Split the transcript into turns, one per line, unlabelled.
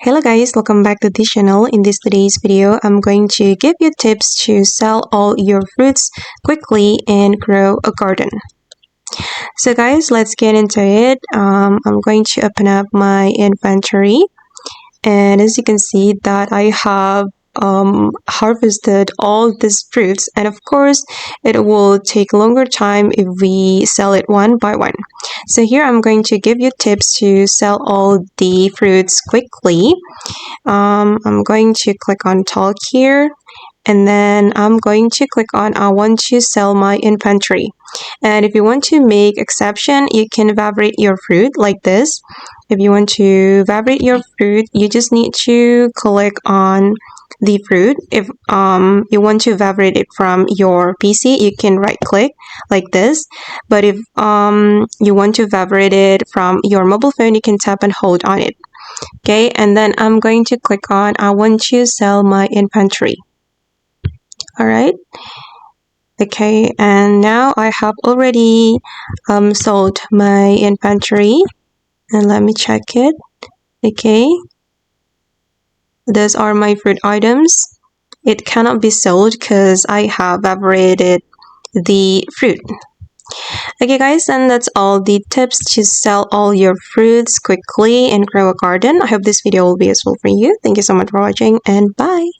Hello guys, welcome back to this channel. In today's video, I'm going to give you tips to sell all your fruits quickly and grow a garden. So guys, let's get into it. I'm going to open up my inventory, and as you can see that I have harvested all these fruits, and of course it will take longer time if we sell it one by one. So here I'm going to give you tips to sell all the fruits quickly. I'm going to click on talk here, and then I'm going to click on I want to sell my inventory. And if you want to make exception, you can evaporate your fruit like this. If you want to evaporate your fruit, you just need to click on the fruit. If you want to evaporate it from your PC, you can right click like this. But if you want to evaporate it from your mobile phone, you can tap and hold on it. Okay, and then I'm going to click on I want to sell my inventory. Alright, okay, and now I have already sold my inventory, and let me check it. Okay, those are my fruit items. It cannot be sold because I have evaporated the fruit. Okay guys, and that's all the tips to sell all your fruits quickly and grow a garden. I hope this video will be useful for you. Thank you so much for watching, and bye.